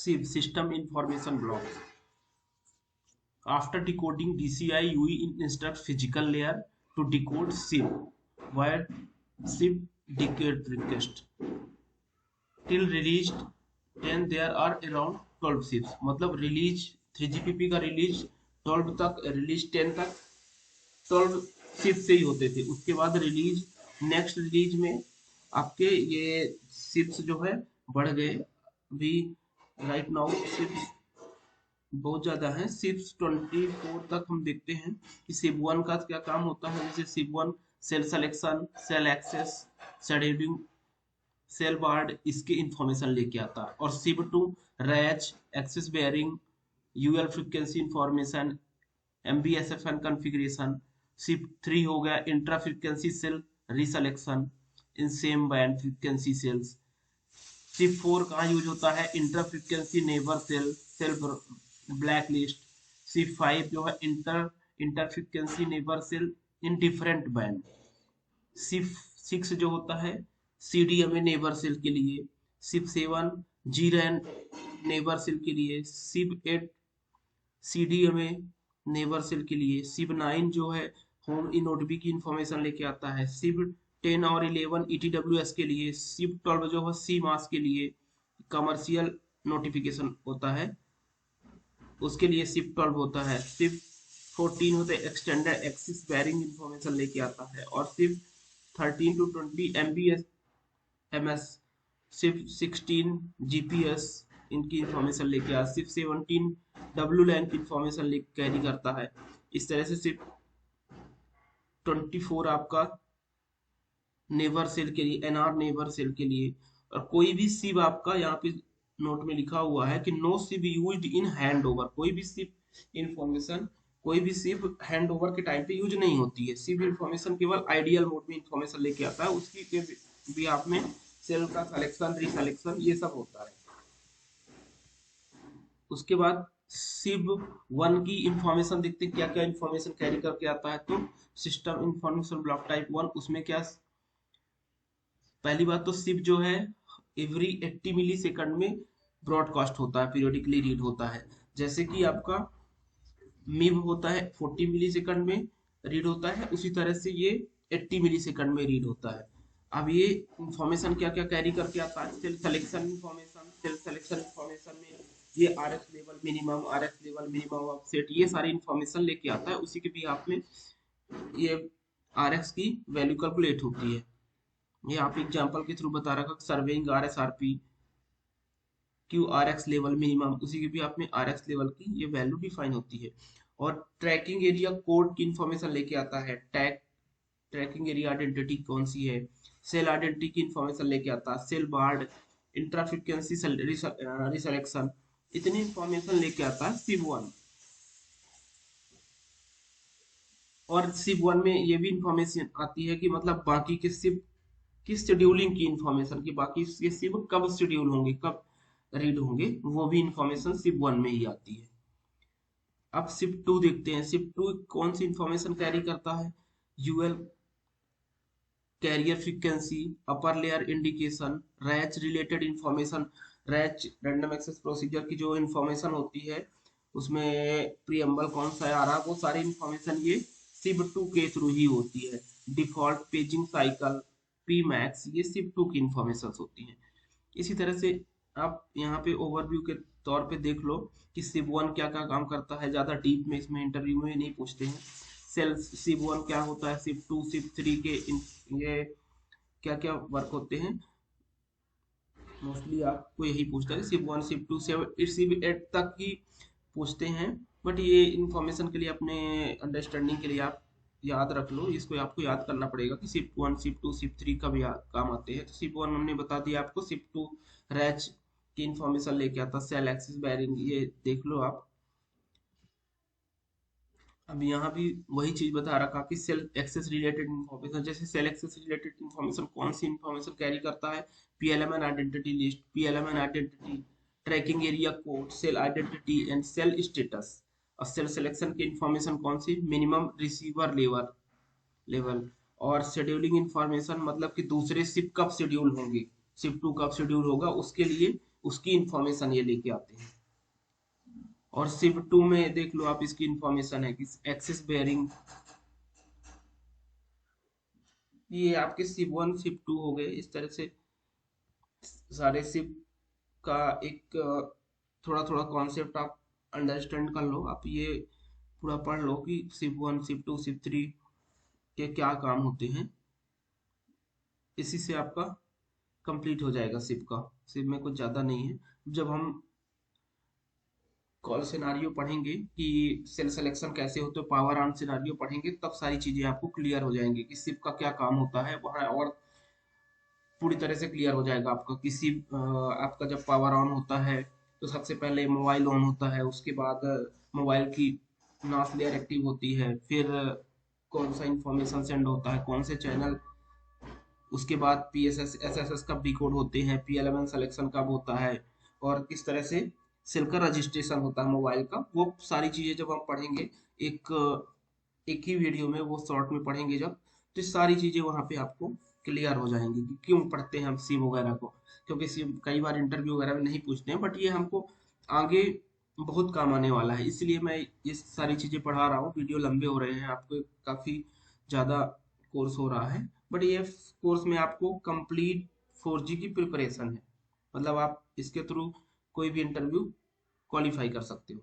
SIB system information blocks. After decoding DCI, UE instructs physical layer to decode SIB via SIB decode request. Till released 10 there are around 12 SIBs. मतलब release 3GPP का release 12 तक, release 10 तक 12 SIB से ही होते थे। उसके बाद release next release में आपके ये SIBs जो है बढ़ गए। अभी राइट नाउ SIBs बहुत ज्यादा है। SIBs 24 तक हम देखते हैं कि SIB 1 का क्या काम होता है। जैसे SIB 1 cell selection, cell access, scheduling, cell barred, इसके इंफॉर्मेशन लेके आता है। और SIB 2 RACH, access barring, UL frequency information, MBSFN configuration. SIB 3 हो गया intra frequency cell reselection in same band frequency cells. SIB 4 कहाँ यूज होता है? Inter frequency neighbour cell, cell blacklist. SIB 5 जो है inter frequency neighbour cell in different band. SIB 6 जो होता है CDMA नेबर सेल के लिए। SIB 7 GRAN नेबर सेल के लिए। SIB 8 CDMA नेबर सेल के लिए। SIB 9 जो है होम इनोडबी की इंफॉर्मेशन लेके आता है। SIB 10 और 11 ETWS के लिए। SIB 12 जो है CMOS के लिए कमर्शियल नोटिफिकेशन होता है, उसके लिए SIB 12 होता है। SIB 14 होता है एक्सटेंडेड एक्सिस बेयरिंग इंफॉर्मेशन लेके आता है। और SIB 13 to 20 MBS SIB 16 GPS इनकी इंफॉर्मेशन लेके आता है। SIB 17 WLAN की इंफॉर्मेशन कैरी करता है। इस तरह से SIB 24 आपका नेबर सेल के लिए, NR नेबर सेल के लिए। और कोई भी SIB आपका यहाँ पे नोट में लिखा हुआ है कि no SIB used in hand over. कोई भी SIB इंफॉर्मेशन, कोई भी SIB हैंड ओवर के टाइम पे यूज नहीं होती है। SIB इंफॉर्मेशन केवल आइडियल मोड में इंफॉर्मेशन लेके आता है। उसकी के भी आप में सेल का सिलेक्शन, रिसिलेक्शन ये सब होता है। उसके बाद SIB 1 की इंफॉर्मेशन देखते हैं क्या क्या इंफॉर्मेशन कैरी करके आता है। तो सिस्टम इंफॉर्मेशन ब्लॉक टाइप 1, उसमें क्या, पहली बात तो SIB जो है एवरी 80 मिली सेकंड में ब्रॉडकास्ट होता है, पीरियडिकली रीड होता है। जैसे कि आपका MIB होता है 40 मिली सेकंड में रीड होता है, उसी तरह से ये 80 मिली सेकंड में रीड होता है। अब ये इंफॉर्मेशन क्या क्या कैरी करके आता है? Cell selection information. Cell selection information में ये RX level minimum, RX level minimum offset, ये सारी इंफॉर्मेशन लेके आता है। उसी के भी आप में ये RX की वैल्यू कैलकुलेट होती है। ये आप एग्जांपल के थ्रू बता रखा, surveying RSRP QRX level minimum, उसी के भी आप में RX लेवल की ये वैल्यू डिफाइन होती है। और ट्रैकिंग एरिया कोड की इंफॉर्मेशन लेके आता है। टैग ट्रैकिंग एरिया आइडेंटिटी कौन सी है, सेल आइडेंटिटी की इंफॉर्मेशन लेके आता है। सेल बार्ड, इंट्रा फ्रीक्वेंसी रिसेलेक्शन, इतनी इंफॉर्मेशन लेके आता है SIB 1। और SIB 1 में ये भी इंफॉर्मेशन आती है कि मतलब बाकी के SIB की शेड्यूलिंग की इंफॉर्मेशन, कि बाकी के SIB कब शेड्यूल होंगे, कब रीड होंगे, वो भी इंफॉर्मेशन SIB 1 में ही आती है। अब SIB 2 देखते हैं। SIB 2 कौन सी इंफॉर्मेशन कैरी करता है? UL carrier frequency, upper layer indication, RACH related information. RACH random access procedure की जो इंफॉर्मेशन होती है, उसमें प्रीएम्बल कौन सा आ रहा, वो सारी इंफॉर्मेशन ये SIB 2 के थ्रू ही होती है। डिफॉल्ट पेजिंग साइकिल, Pmax, ये SIB 2 की इंफॉर्मेशन होती है। इसी तरह से आप यहाँ पे ओवरव्यू के तौर पे देख लो कि SIB 1 क्या क्या काम करता है। ज्यादा डीप में इसमें इंटरव्यू में नहीं पूछते हैं। सेल SIB 1 क्या होता है, SIB 2 SIB 3 के ये क्या क्या वर्क होते हैं, मोस्टली आपको यही पूछता है। SIB 1 SIB 2 SIB 8 तक ही पूछते हैं। बट ये इंफॉर्मेशन के लिए, अपने अंडरस्टैंडिंग के लिए आप याद रख लो, इसको आपको याद करना पड़ेगा कि SIB 1 SIB 2 SIB 3 का भी काम आते हैं। तो SIB 1 हमने बता दिया आपको। SIB 2 रैच की इंफॉर्मेशन लेके आता, सेल एक्सिस बेयरिंग, ये देख लो आप। अब यहाँ भी वही चीज बता रखा कि सेल एक्सेस रिलेटेड इंफॉर्मेशन। जैसे सेल एक्सेस रिलेटेड इंफॉर्मेशन कौन सी इंफॉर्मेशन कैरी करता है? PLMN identity list, PLMN identity, tracking area code, cell identity and cell status. और सेल सिलेक्शन की इंफॉर्मेशन कौन सी? Minimum receiver level. और शेड्यूलिंग इंफॉर्मेशन, मतलब कि दूसरे SIB कब शेड्यूल होंगे, SIB 2 कब शेड्यूल होगा, उसके लिए उसकी इंफॉर्मेशन ये लेके आते हैं। और सिप 2 में देख लो आप, इसकी इंफॉर्मेशन है कि एक्सिस बेयरिंग, ये आपके सिप 1 सिप 2 हो गए। इस तरह से सारे सिप का एक थोड़ा थोड़ा कॉन्सेप्ट आप अंडरस्टैंड कर लो। आप ये पूरा पढ़ लो कि सिप 1 सिप 2 सिप 3 के क्या काम होते हैं। इसी से आपका कंप्लीट हो जाएगा सिप का। सिप में कुछ ज़्यादा नहीं है। जब हम कॉल सिनारियो पढ़ेंगे कि सेल सिलेक्शन कैसे होते हैं, पावर ऑन सिनारियो पढ़ेंगे, तब सारी चीज़ें आपको क्लियर हो जाएंगी कि सिप का क्या काम होता है वहाँ, और पूरी तरह से क्लियर हो जाएगा आपका। किसी आपका जब पावर ऑन होता है तो सबसे पहले मोबाइल ऑन होता है, उसके बाद मोबाइल की नॉइस लेयर एक्टिव होती है, फिर कौन सा इंफॉर्मेशन सेंड होता है, कौन से चैनल, उसके बाद PSS SSS कब डिकोड होते हैं, P11 सिलेक्शन कब होता है, और किस तरह से सेल का रजिस्ट्रेशन होता है मोबाइल का। वो सारी चीज़ें जब हम पढ़ेंगे एक एक ही वीडियो में, वो शॉर्ट में पढ़ेंगे जब, तो सारी चीज़ें वहाँ पे आपको क्लियर हो जाएंगी कि क्यों पढ़ते हैं हम सिम वगैरह को। क्योंकि सिम कई बार इंटरव्यू वगैरह में नहीं पूछते हैं, बट ये हमको आगे बहुत काम आने वाला है, इसलिए मैं ये सारी चीज़ें पढ़ा रहा हूँ। वीडियो लंबे हो रहे हैं, आपको काफ़ी ज़्यादा कोर्स हो रहा है, बट ये कोर्स में आपको कंप्लीट 4G की प्रिपरेशन है। मतलब आप इसके थ्रू कोई भी इंटरव्यू क्वालिफाई कर सकते हो।